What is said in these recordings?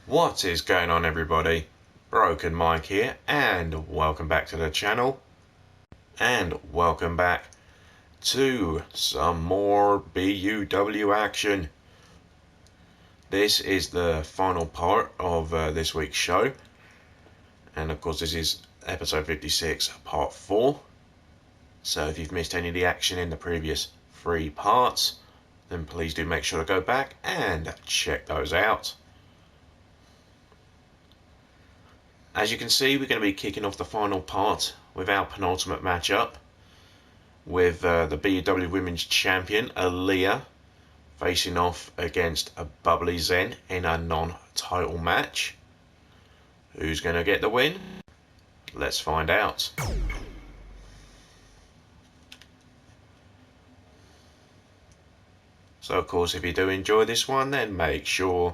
What is going on, everybody? Broken Mike here, and welcome back to the channel, and welcome back to some more BUW action. This is the final part of this week's show, and of course this is episode 56 part 4. So if you've missed any of the action in the previous 3 parts, then please do make sure to go back and check those out. As you can see, we're going to be kicking off the final part with our penultimate matchup with the BUW Women's Champion, Aaliyah, facing off against a Bubbly Zen in a non-title match. Who's going to get the win? Let's find out. So of course, if you do enjoy this one, then make sure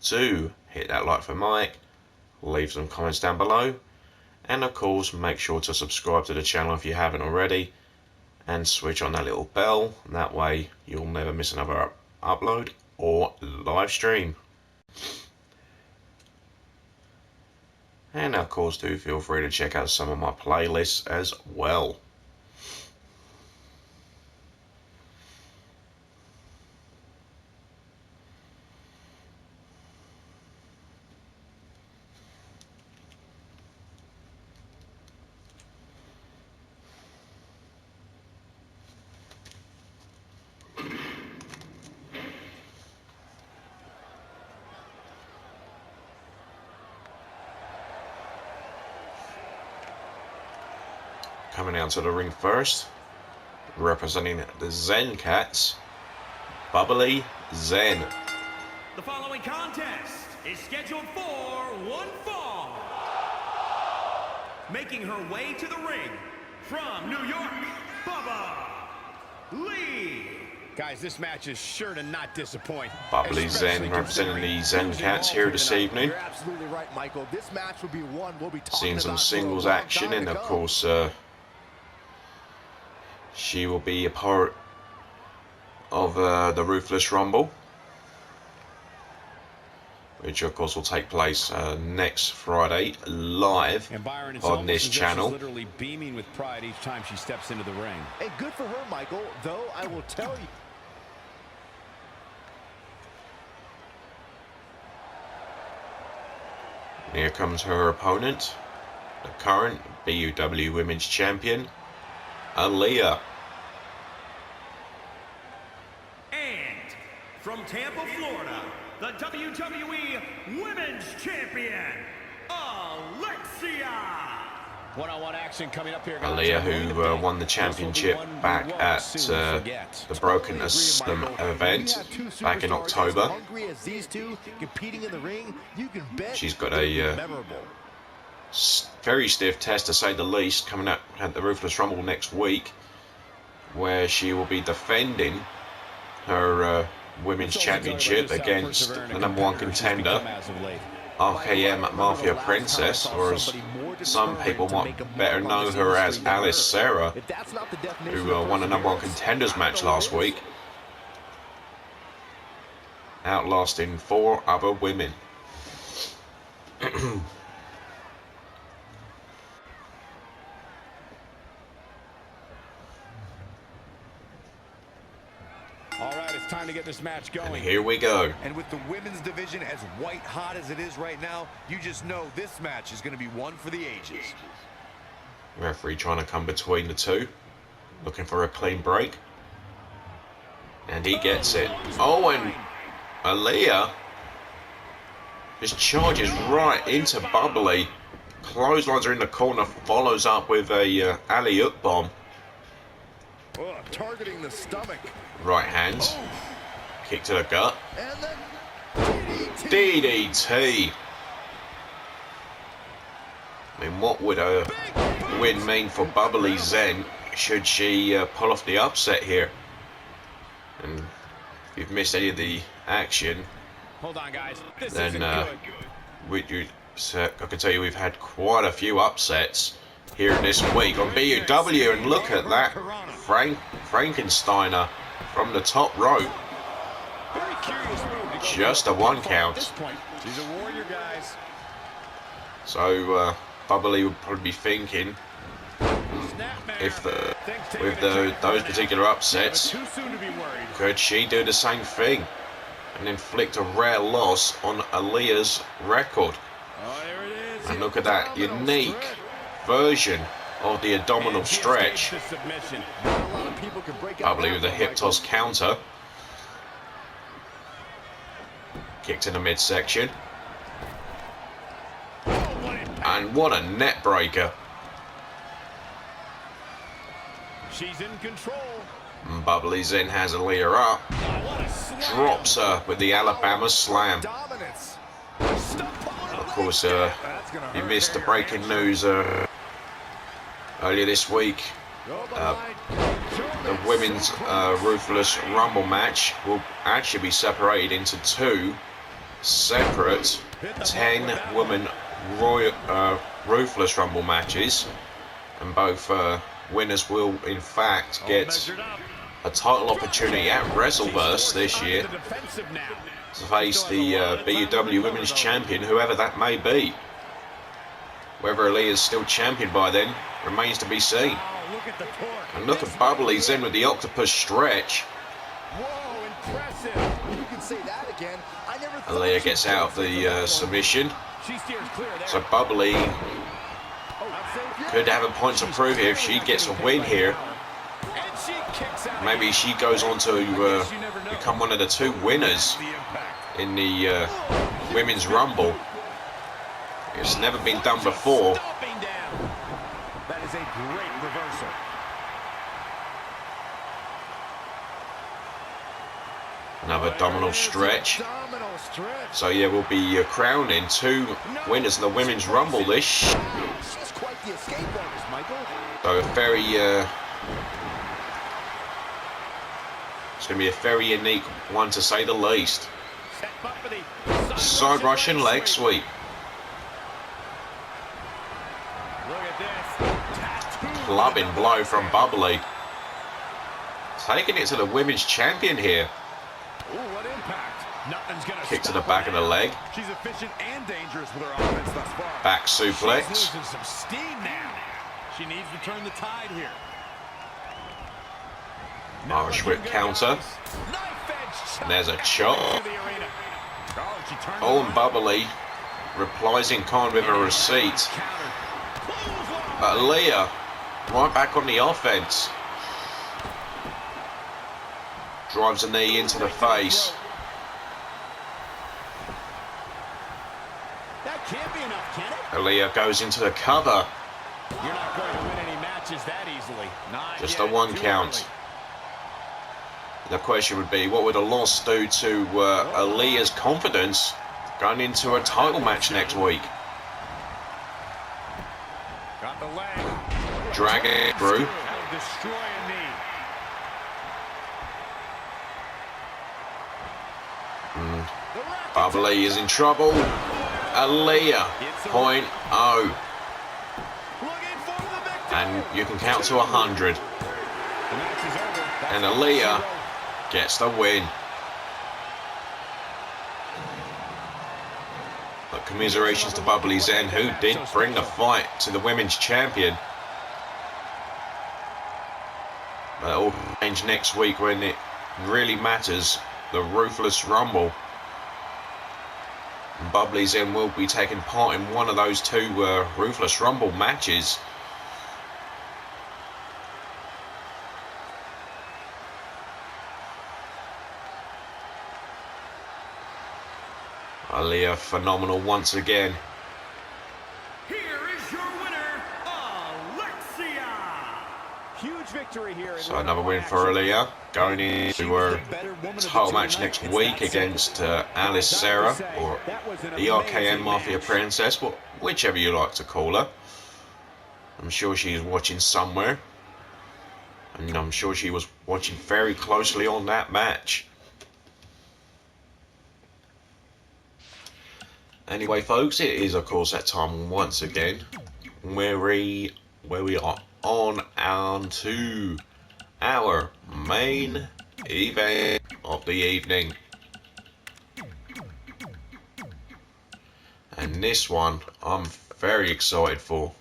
to hit that like for Mike, leave some comments down below, and of course make sure to subscribe to the channel if you haven't already, and switch on that little bell, and that way you'll never miss another upload or live stream. And of course do feel free to check out some of my playlists as well. Coming out to the ring first, representing the Zen Cats, Bubbly Zen. The following contest is scheduled for one fall. Making her way to the ring from New York, BUW Lee. Guys, this match is sure to not disappoint. Bubbly Zen representing the Zen Cats here this evening. You're absolutely right, Michael. This match will be one we'll be talking Seeing some about singles for a long action, time and to of come. course she will be a part of the Ruthless Rumble, which of course will take place next Friday live And Byron, it's on this almost as if channel. she's literally beaming with pride each time she steps into the ring. Hey, good for her, Michael. Though I will tell you. Here comes her opponent, the current BUW Women's Champion, Aaliyah. And from Tampa, Florida, the WWE Women's Champion, Alexia. One-on-one action coming up here, guys. Aaliyah, who won the championship back at the Broken Asylum event back in October. Hungry as these two competing in the ring, you can bet She's got it'll be a memorable. very stiff test, to say the least, coming up at the Ruthless Rumble next week, where she will be defending her Women's Championship against the #1 contender, RKM Mafia Princess, or as some people might better know her as Alice Sarah, If that's not the definition who of won a #1 perseverance, contenders I match don't know last what is. week, outlasting 4 other women. All right, it's time to get this match And going. here we go. And with the women's division as white hot as it is right now, you just know this match is going to be one for the ages. Referee trying to come between the two, looking for a clean break. And he gets it. Oh, and Aaliyah just charges right into Bubbly. Clotheslines her in the corner, follows up with a alley-oop bomb. Oh, targeting the stomach. Right hand. Kick to the gut. And then DDT. I mean, what would a win mean for Bubbly Zen should she pull off the upset here? And if you've missed any of the action, Hold on, guys. This then isn't good. I can tell you we've had quite a few upsets here this week on BUW, and look at that Frankensteiner from the top rope. Very curious move to Just a 1 count. She's a warrior, guys. So Bubbly would probably be thinking, if those particular upsets, Too soon to be worried. could she do the same thing and inflict a rare loss on Aaliyah's record? Oh, there it is. And look at that unique version of the abdominal stretch. Bubbly with a hip toss counter. Kicked in the midsection. And what a net breaker. She's in control. Bubbly's in, has Aaliyah up. Drops her with the Alabama slam. Of course, you missed the breaking news earlier this week. The women's Ruthless Rumble match will actually be separated into 2 separate 10-woman Ruthless Rumble matches, and both winners will in fact get a title opportunity at WrestleVerse this year to face the BUW Women's Champion, whoever that may be. Whether Aaliyah's still champion by then remains to be seen. And look at Bubbly's in with the octopus stretch. Whoa, impressive. You can say that again. I never thought Aaliyah gets out of the submission. She steers clear there. So Bubbly could have a point to prove here if she gets a win here. And she kicks out. Maybe she goes on to become one of the 2 winners in the Women's Rumble. It's never been done before. Stomping down. That is a great reversal. Another abdominal stretch. So yeah, we'll be crowning 2 winners in the Women's Rumble this. she's quite the escape artist, Michael. So a very, it's going to be a very unique one to say the least. Set up for the Side Russian leg sweep. Look at this. Tattoo. Clubbing blow from Bubbly. Taking it to the Women's Champion here. Ooh, what impact. Nothing's gonna Kick to stop the back her of the now. leg. She's efficient and dangerous with her offense thus far. Back She's suplex. losing some steam now. She needs to turn the tide here. Irish whip counter. And there's a chop. Oh, and Bubbly replies in kind with a receipt. But Aaliyah right back on the offense. Drives a knee into the face. That can't be enough, can it? Aaliyah goes into the cover. You're not going to win any matches that easily. Not Just yet. a 1 Too count. early. The question would be, what would a loss do to Aaliyah's confidence going into a title match next week? Got the leg. Dragging it through. That'll destroy a knee. Bubbly is in trouble. Aaliyah 0.0. Looking for the victory. And you can count to 100. The match is over. That's And all Aaliyah she wrote. gets the win. But commiserations to Bubbly Zen, who did bring the fight to the Women's Champion. But it'll change next week when it really matters, the Ruthless Rumble. And Bubbly Zen will be taking part in one of those 2 Ruthless Rumble matches. Aaliyah phenomenal once again. Here is your winner, Alexia. Huge victory here. in So another win one-on-one for action. Aaliyah. Going into her title match next week against Alice Sarah, or ERKM Mafia Princess, whichever you like to call her. I'm sure she's watching somewhere. And I'm sure she was watching very closely on that match. Anyway, folks, it is of course that time once again where we are on to our main event of the evening. And this one I'm very excited for,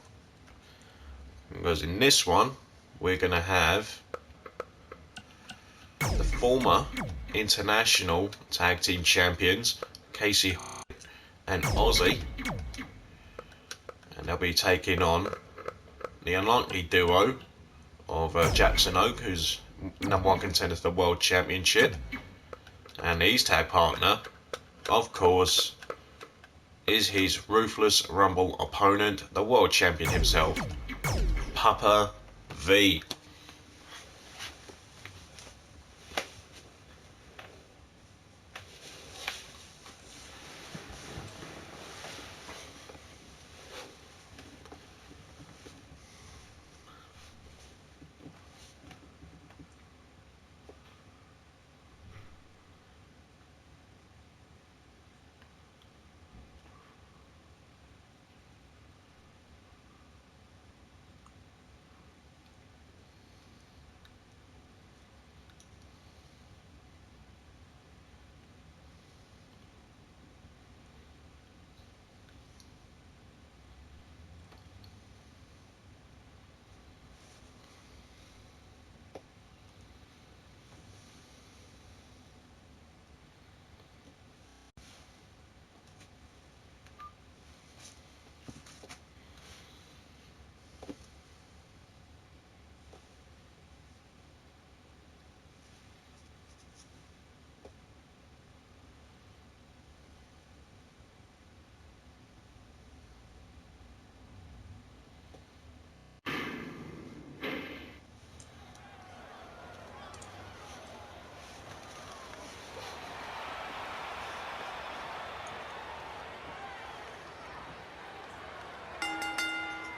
because in this one we're going to have the former international tag team champions Casey and Ozzy, and they'll be taking on the unlikely duo of Jackson Oak, who's #1 contender for the World Championship, and his tag partner, of course, is his Ruthless Rumble opponent, the World Champion himself, Papa V.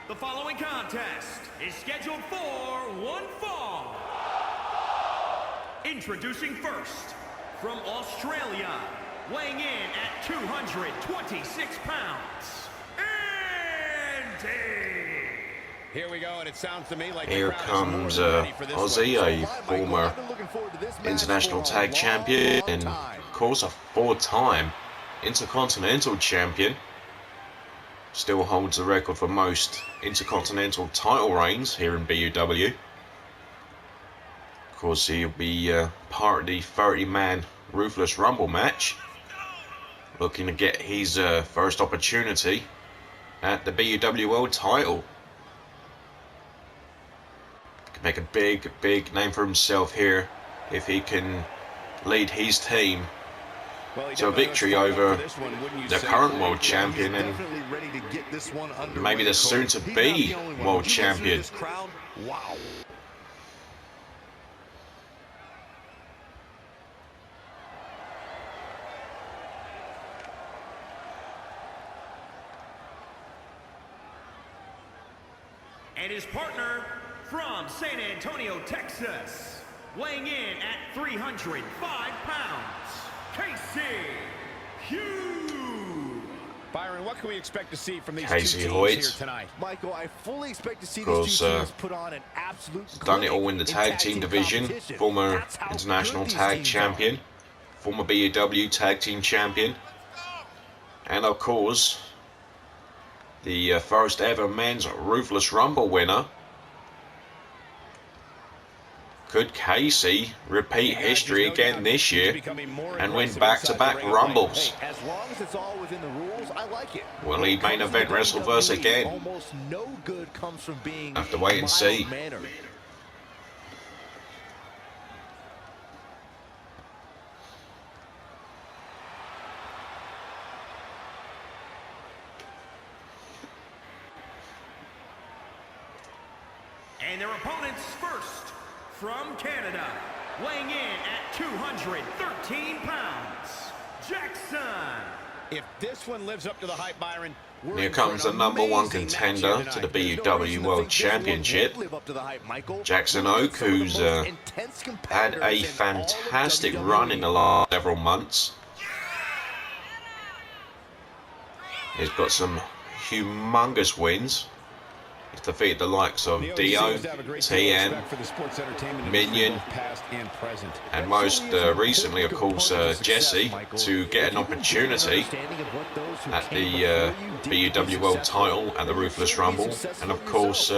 The following contest is scheduled for one fall. Introducing first, from Australia, weighing in at 226 pounds, Andy. Here we go, and it sounds to me like Here comes Ozzy, a former international tag champion and of course a 4-time intercontinental champion. Still holds the record for most intercontinental title reigns here in BUW. Of course, he'll be part of the 30-man Ruthless Rumble match, looking to get his first opportunity at the BUW World title. Can make a big name for himself here if he can lead his team to a victory over the current world champion and maybe the soon-to-be world champion. Wow. And his partner from San Antonio, Texas, weighing in at 305 pounds, Casey Hughes. Byron, what can we expect to see from these Casey two teams Hoyt. here tonight? Michael, I fully expect to see Of these two course, teams put on an absolute done it all in the tag team division. competition. Former That's how international good these tag teams champion, former BUW tag team champion, and of course the first ever men's Ruthless Rumble winner. Could Casey repeat history again this year and win back-to-back Rumbles? Hey, as long as it's all within the rules, I like it. Will he main event WrestleVerse again? Almost no good comes from being Have to wait and see. mild-mannered. And their opponents first, from Canada, weighing in at 213 pounds, Jackson. If this one lives up to the hype, Byron, we're Here in for comes the an #1 amazing contender match to here the tonight. BUW World Championship, Live up to the hype, Michael. Jackson Oak, who's had a fantastic run in the last several months. He's got some humongous wins, He's defeated the likes of Dio, TM, Minion, and most recently, of course, Jesse, to get an opportunity at the BUW World title at the Ruthless Rumble, and of course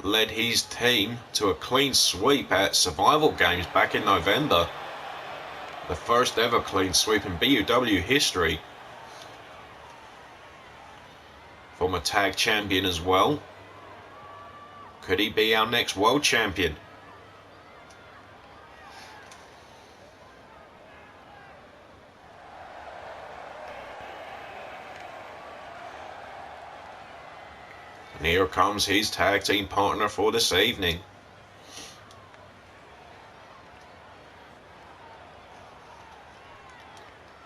led his team to a clean sweep at Survival Games back in November. The first ever clean sweep in BUW history. Former tag champion as well. Could he be our next world champion? And here comes his tag team partner for this evening.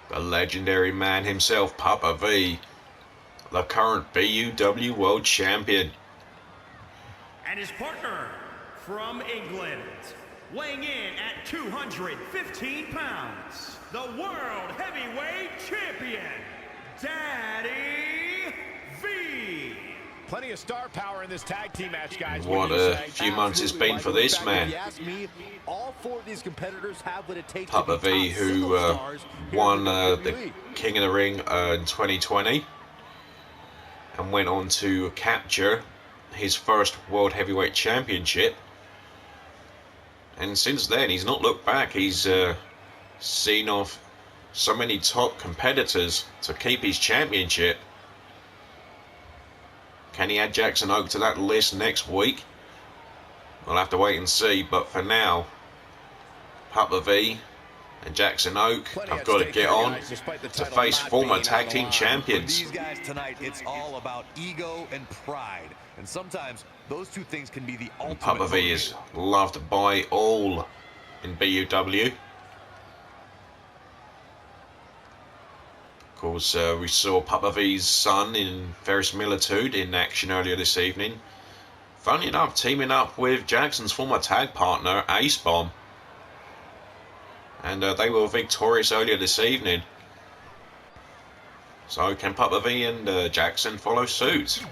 The legendary man himself, Papa V, the current BUW World Champion. And his partner from England, weighing in at 215 pounds, the World Heavyweight Champion, Daddy V. Plenty of star power in this tag team match, guys. What a few months it's been for this man. All four of these competitors have what it takes. Papa V, who won the King of the Ring in 2020 and went on to capture his first World Heavyweight Championship. And since then, he's not looked back. He's seen off so many top competitors to keep his championship. Can he add Jackson Oak to that list next week? We'll have to wait and see, but for now, Papa V and Jackson Oak have got to get on to face former tag team champions. For these guys tonight, it's all about ego and pride. And sometimes those two things can be the ultimate. Papa V is loved by all in BUW. Of course, we saw Papa V's son in verisimilitude in action earlier this evening. Funny enough, teaming up with Jackson's former tag partner, Ace Bomb. And they were victorious earlier this evening. So can Papa V and Jackson follow suit?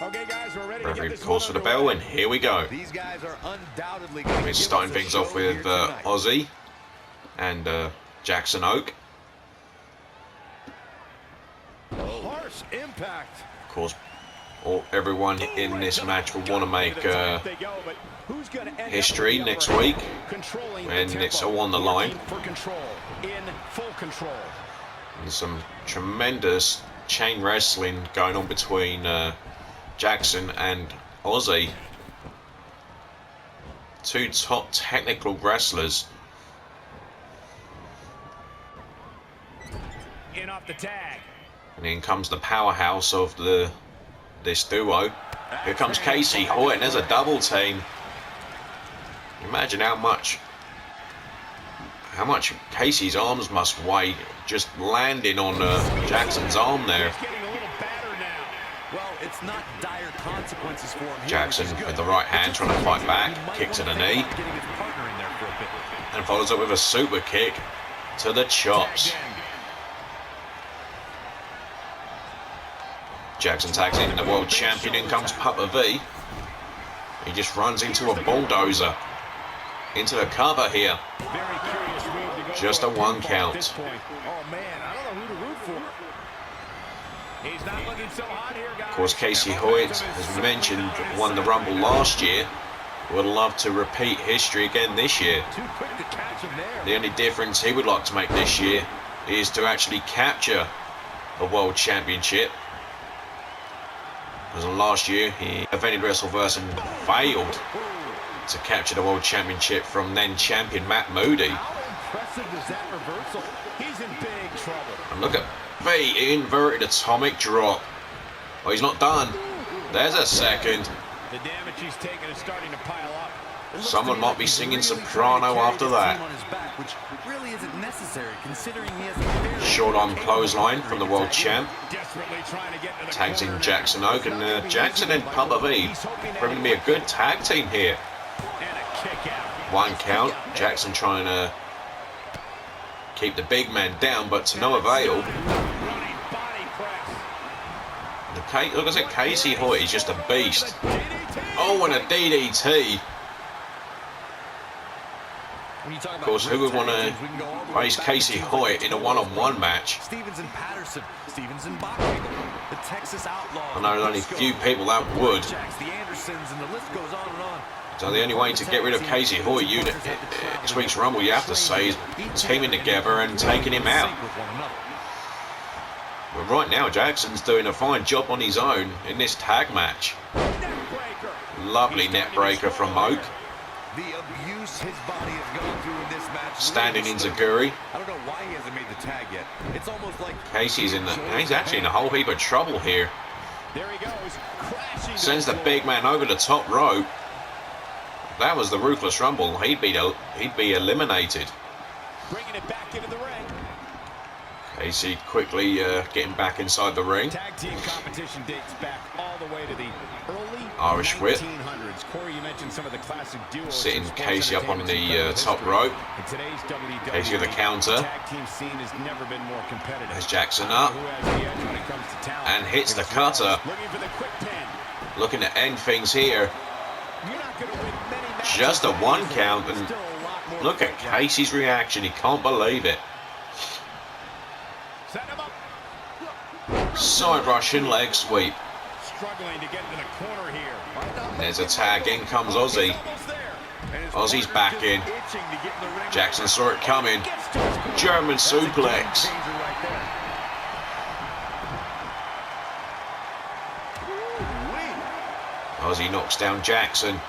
Okay, guys, we're ready to Referee get this calls for the bell, and here we go. These guys are undoubtedly We're starting things off with Ozzy and Jackson Oak. harsh impact. Of course, everyone in this match will want to make history next week when it's all on the line. And some tremendous chain wrestling going on between Jackson and Ozzy. Two top technical wrestlers. In off the tag. And in comes the powerhouse of this duo. Here comes Casey Hoyt, and there's a double team. Imagine how much Casey's arms must weigh just landing on Jackson's arm there. Well, it's not dire consequences for him. Jackson with the right hand trying to fight back, kick to the knee, and follows up with a super kick to the chops. Jackson tags in the world champion. In comes Papa V. He just runs into a bulldozer into the cover here. Just a 1 count. Oh man, I don't know who to root for. He's not looking so hot here, guys. Of course, Casey Hoyt, as mentioned, won the Rumble last year. Would love to repeat history again this year. The only difference he would like to make this year is to actually capture the World Championship. Because last year he defended WrestleVerse and failed to capture the World Championship from then champion Matt Moody. How impressive is that reversal? He's in big trouble. And look at V, inverted atomic drop. Oh, he's not done. There's a second. The damage he's taken is starting to pile up. Someone might be singing soprano after that. Which really isn't necessary considering he has a Short arm clothesline from the world champ. Desperately trying to get to the Tags in corner. Jackson Oak, and Jackson and Papa V proving to be a good tag team here. And a kick out. 1 count. Jackson trying to keep the big man down, but to no avail. Look, I said Casey Hoyt is just a beast. Oh, and a DDT. Of course, who would want to face Casey Hoyt in a one-on-one match? Stevens and Patterson, Stevens and Bachwiegel, the Texas Outlaws. I know only a few people that would. The Andersons, and the list goes on and on. So the only way to get rid of Casey Hoyt, this week's Rumble, you have to say, is teaming together and taking him out. But right now, Jackson's doing a fine job on his own in this tag match. Lovely net breaker from Moke. The abuse his body has gone through in this match. Standing Enziguri. I don't know why he hasn't made the tag yet. It's almost like Casey's he's actually in a whole heap of trouble here. There he goes, crashing. Sends the big man over the top rope. That was the Ruthless Rumble. He'd be eliminated. Bringing it back into the ring. Casey quickly getting back inside the ring. Tag team competition dates back all the way to the early Irish whip. 1900s. Corey, you mentioned some of the classic duos. Sitting Casey up on the top rope. In today's WWE, Casey with a counter. the tag team scene has never been more competitive. There's Jackson up. Who has the edge when it comes to talent? And hits the cutter. Looking for the quick pin. Looking to end things here. You're not going to win many matches. Just a 1 count. And Still a lot more look to at get. Casey's reaction. He can't believe it. Set him up. Side Russian leg sweep. Struggling to get into the corner here. There's a tag. In comes Ozzy. Almost there. Ozzy's back in. Itching to get in the ring. Jackson saw it coming. German suplex. Ozzy knocks down Jackson.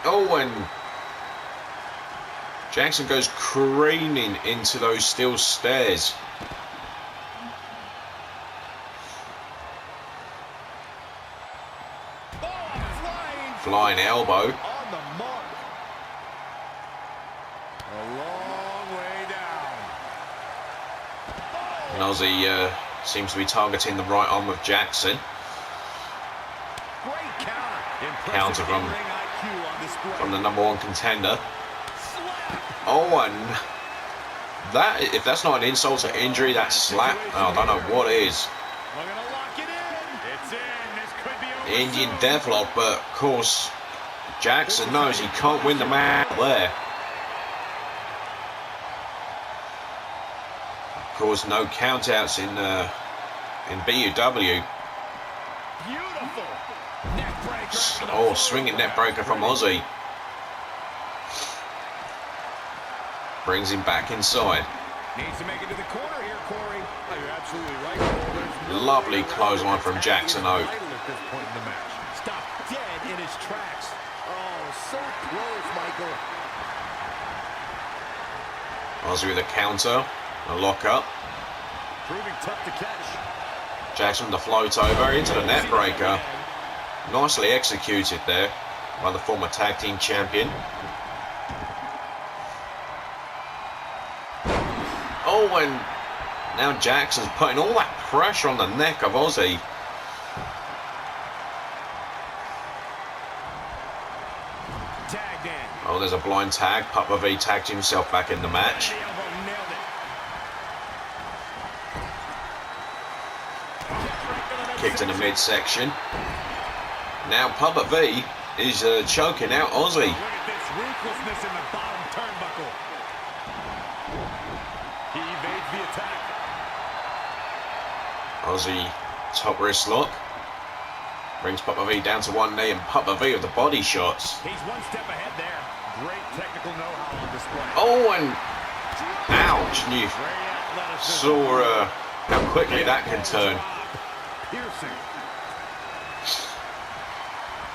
Oh, and Jackson goes careening into those steel stairs. Flying elbow. On the mark. A long way down. And Ozzy seems to be targeting the right arm of Jackson. Great counter. Counter from In-ring IQ on display. the #1 contender. Oh, and that, if that's not an insult to injury, that slap, I don't know what is. We're gonna lock it in. It's in. This could be over Indian soon. Deathlock, but of course Jackson knows he can't win the match there. Of course, no countouts in BUW. Beautiful. Neck breaker. Oh, swinging net breaker from Ozzy. Brings him back inside. Needs to make it to the corner here, Corey. Oh, you're absolutely right. Lovely clothesline from Jackson Oak. At this point in the match. Stopped dead in his tracks. Oh, so close, Michael. Ozzy with a counter, a lock up. Proving tough to catch. Jackson with the float over into the net breaker. Nicely executed there by the former tag team champion. Oh, and now Jackson's putting all that pressure on the neck of Ozzy. Tagged in. Oh, there's a blind tag. Papa V tagged himself back in the match. The elbow nailed it. Kicked in the midsection. Now Papa V is choking out Ozzy. Look at this ruthlessness in the bottom turnbuckle. He evades the attack. Ozzy top wrist lock. Brings Papa V down to one knee, and Papa V with the body shots. He's one step ahead there. Great technical know-how on display. Oh, and ouch. And you Great athleticism. saw how quickly that can turn. Piercing.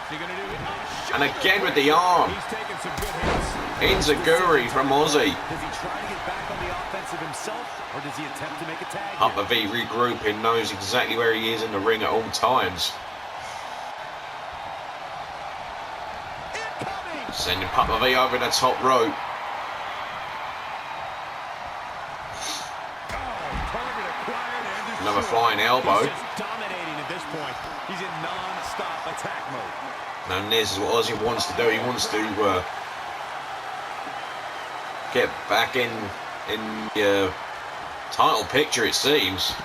Is he gonna do it? Oh, And again with the arm. he's taking some good hits. Enziguri from Ozzy. Does he try to get back on the offensive himself, or does he attempt to make a tag? Papa V regrouping, knows exactly where he is in the ring at all times. Incoming. Sending Papa V over the top rope. Another flying elbow. He's just dominating at this point. He's in non-stop attack mode. And this is what Ozzy wants to do. He wants to get back in the title picture, it seems. Of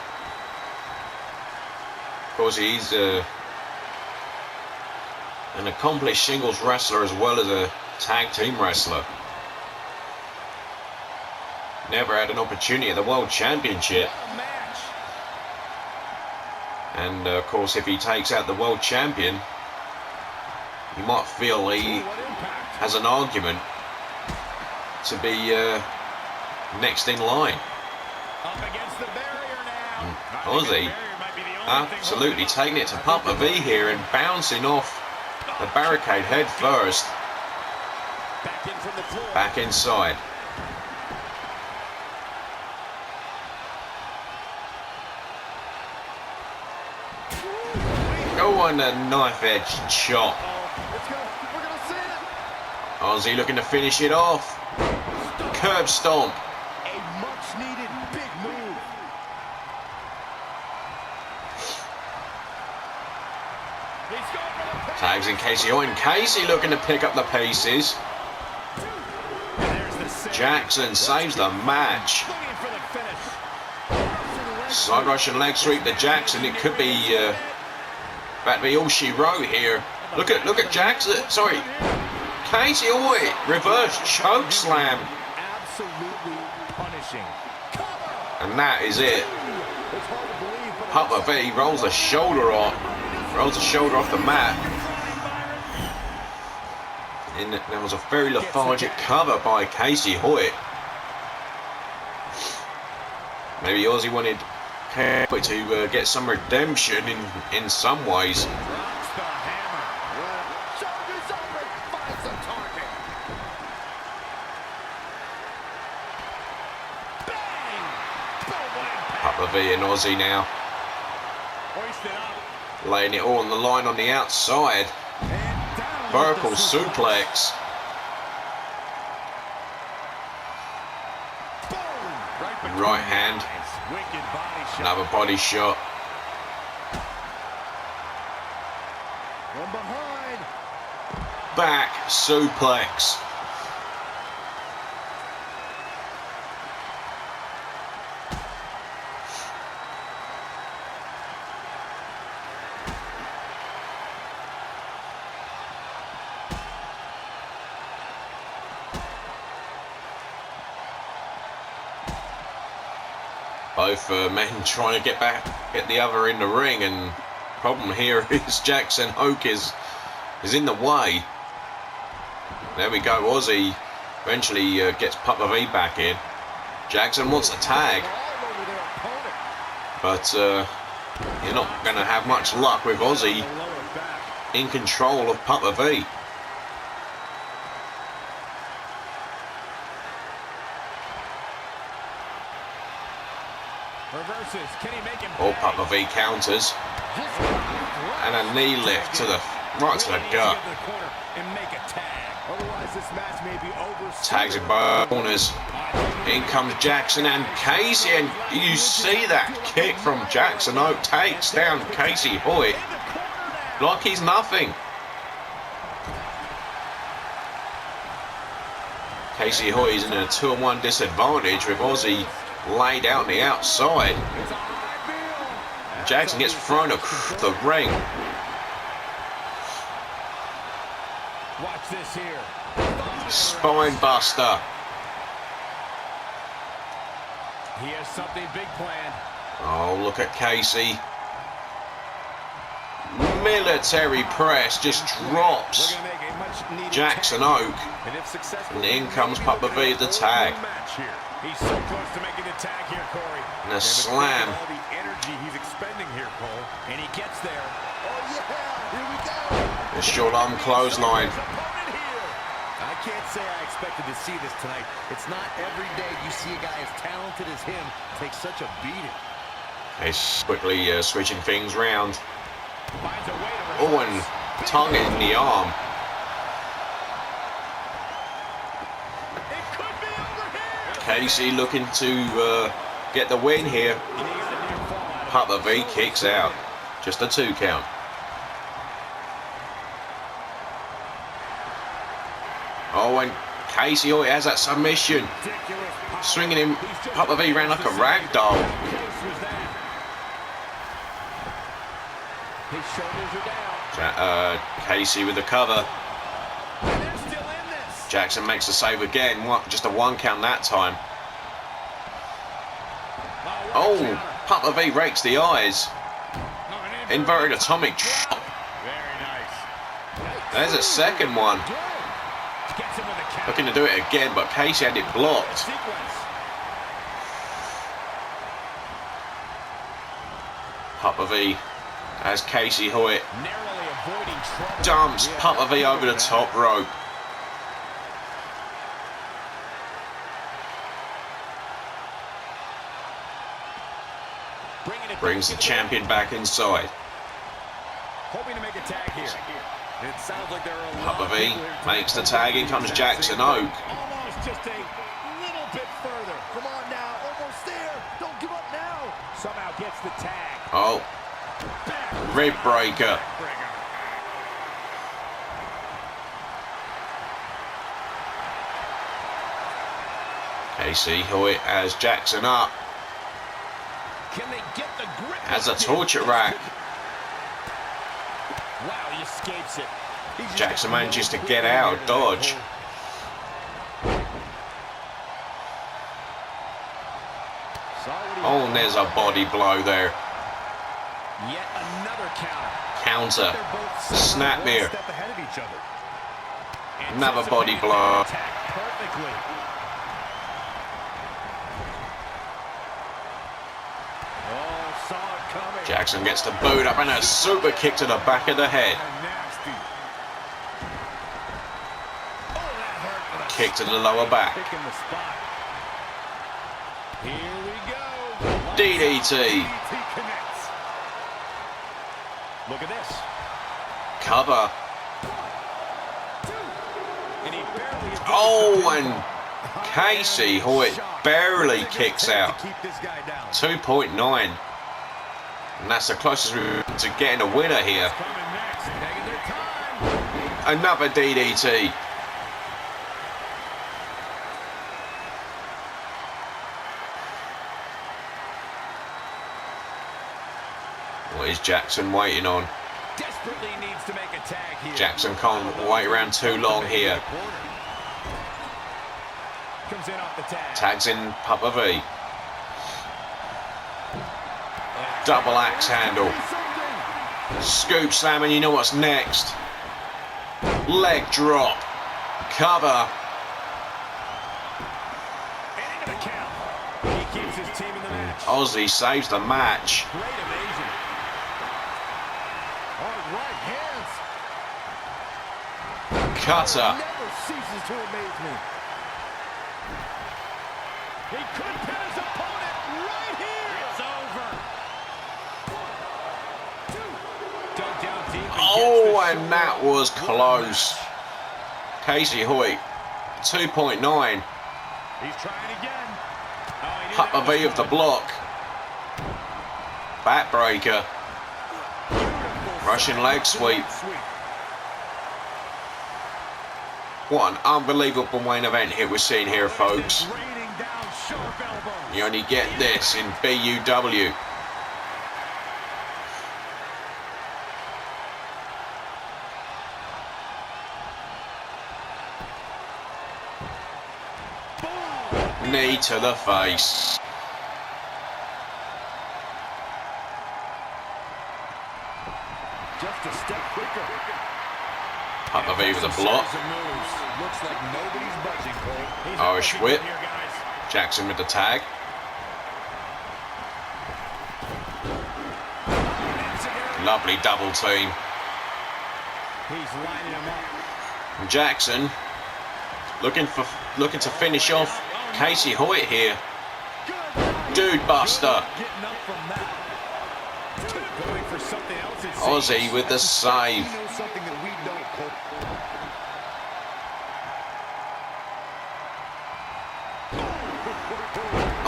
course, he's an accomplished singles wrestler as well as a tag team wrestler. Never had an opportunity at the World Championship. And of course, if he takes out the World Champion, you might feel he has an argument to be next in line. Up against the barrier now. Ozzy absolutely taking it to Papa V here and bouncing off the barricade head first. Back in from the floor. Back inside. Go on a knife edge chop. We're gonna see it. Ozzy looking to finish it off. Curb stomp. A much-needed big move. He's going for the pin. Tags in Casey Hoyt. Casey looking to pick up the pieces. There's the save. Jackson saves the match. Looking for the finish. Side Russian leg sweep to Jackson. It could be that be all she wrote here. Look at Jackson. Sorry, Casey Hoyt. Reverse choke slam. Absolutely punishing. And that is it. It's hard to believe, but Papa V rolls the shoulder off. Rolls the shoulder off the mat. And there was a very lethargic cover by Casey Hoyt. Maybe Ozzy wanted Hoyt to get some redemption in some ways. Drops the hammer. shoulders up and finds the target. Bang! Boom, what impact. Papa V and Ozzy now Hoisted up. laying it all on the line on the outside. And down. Vertical with the suplex. Boom! Right between Right the hand. eyes. Wicked body shot. Another body shot. From behind. Back suplex. Both men trying to get the other in the ring, and problem here is Jackson Hoke is in the way. There we go. Ozzy eventually gets Papa V back in. Jackson wants a tag, All over their opponent. but you're not going to have much luck with Ozzy Lower back. in control of Papa V. Reverses. Can he make him Or pay? Papa V counters, and a knee lift to the right to the gut. Get to the corner and make a tag. Otherwise, this match may be over. Tags in both corners. In comes Jackson and Casey, and you see that kick from Jackson Hoke takes down Casey Hoyt like he's nothing. Casey Hoyt is in a 2-on-1 disadvantage with Ozzy laid out on the outside. Jackson gets thrown across the ring. Watch this here. Spine buster. He has something big planned. Oh, look at Casey. Military press just drops Looking to make a much-needed Jackson tag. Hoke. And if successful, And in comes Papa V with the tag. match here. He's so close to making the tag here, Corey. And a but think slam. of all the energy he's expending here, Cole. And he gets there. Oh, yeah. Here we go. The short arm clothesline. Opponent here. I can't say I expected to see this tonight. It's not every day you see a guy as talented as him take such a beating. He's quickly switching things round. Finds a way to Oh, reverse. and tongue in the arm. It could be over here. Casey looking to get the win here. And he got a near fall out Papa V kicks out. Just a 2 count. Oh, and Casey Hoyt has that submission. Swinging him. Papa V ran like a rag doll. His shoulders are down. Casey with the cover. And they're still in this. Jackson makes the save again. Just a 1 count that time. Oh, Papa V rakes the eyes. Inverted atomic drop. Very nice. There's a second one. Looking to do it again, but Casey had it blocked. Papa V as Casey Hoyt dumps Papa V over the top rope. Brings the champion back inside. Hoping to make a tag here. It sounds like there are a Papa lot V of people here makes the tag. In comes Jackson Oak. Almost just a little bit further. Come on now, almost there. Don't give up now. somehow gets the tag. Oh, rib breaker. Casey Hoyt has Jackson up. Can they get the grip? Has a torture rack. Wow, he escapes it. Jackson manages to get out, dodge. Oh, and there's a body blow there. Yet another counter. Counter. They're both Snap one here. step ahead of each other. Another body blow. Attack perfectly. Oh, saw it coming. Jackson gets the boot up and a super kick to the back of the head. Nasty. Oh, that hurt. Kick to the lower back. Picking the spot. Here we go. DDT. DDT connects. Look at this. Cover. And he barely Oh, and Casey Hoyt barely kicks out. to keep this guy down. 2.9. And that's the closest we're to getting a winner here. Coming next. Taking their time. Another DDT. What is Jackson waiting on? Desperately needs to make a tag here. Jackson can't wait around too long here. Comes in off the tag. Tags in Papa V. Double axe handle. Scoop slam, and you know what's next. Leg drop. Cover. And into the count. He keeps his team in the match. Ozzy saves the match. Great evasion. All right, hands. Cutter. Never ceases to amaze me. He could pin his opponent right here. It's over. Dug down deep and Oh, gets the and that was close. Casey Hoyt, 2.9. He's trying again. Oh, he knew Papa that was V of the coming. block. Backbreaker. Russian leg sweep. What an unbelievable main event here we're seeing here, folks. Raining down sharp elbows. You only get this in BUW. Knee to the face. Just a step quicker. Papa V with a block. Looks like nobody's budging, Cole. He's Irish looking whip. good here, guys. Jackson with the tag. Lovely double team. He's lining him up. And Jackson looking to finish off Casey Hoyt here. Dude buster. Getting up from that. Going for something else. it Ozzy seems. with the save. He knows something that we don't, Cole.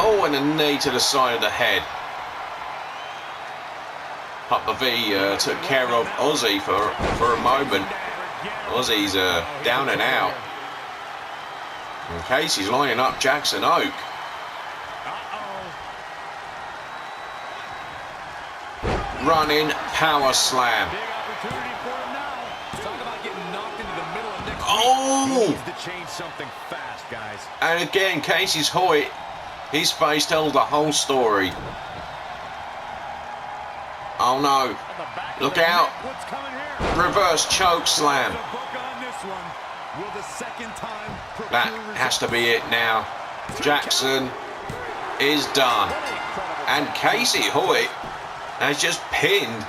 Oh, and a knee to the side of the head. Papa V took care of Ozzy for a moment. Ozzy's down and out. And Casey's lining up Jackson Oak. Running power slam. Oh! To change something fast, guys. And again, Casey's Hoyt, his face tells the whole story. Oh no. Look out. Reverse choke slam. That has to be it now. Jackson is done. And Casey Hoyt has just pinned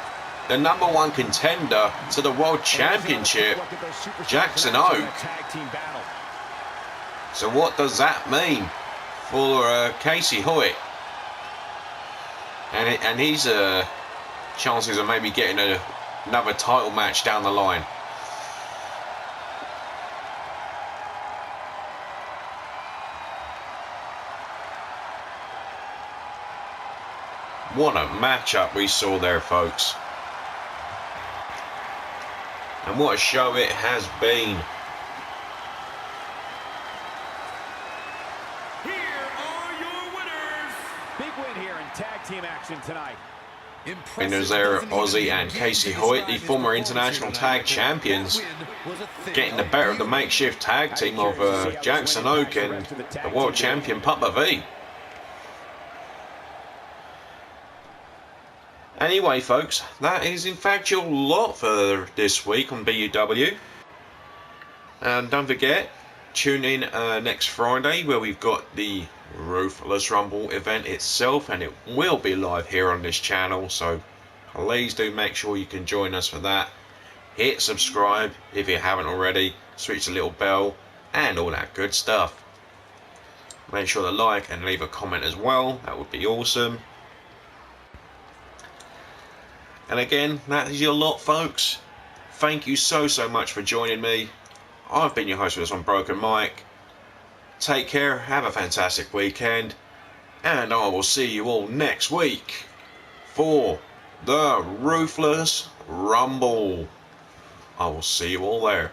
the #1 contender to the World Championship, Jackson Oak. So what does that mean for Casey Hoyt? And his chances of maybe getting another title match down the line. What a matchup we saw there, folks. And what a show it has been. Here are your winners. Big win here in tag team action tonight. Winners there, Ozzy and Casey Hoyt, the former international tag champions, getting the better of the makeshift tag team of Jackson Oak and the world champion Papa V. Anyway, folks, that is in fact your lot for this week on BUW. And don't forget, tune in next Friday where we've got the Ruthless Rumble event itself, and it will be live here on this channel, so please do make sure you can join us for that. Hit subscribe if you haven't already, switch the little bell and all that good stuff. Make sure to like and leave a comment as well, that would be awesome. And again, that is your lot, folks. Thank you so much for joining me. I've been your host for this one, Broken Mike. Take care, have a fantastic weekend, and I will see you all next week for the Ruthless Rumble. I will see you all there.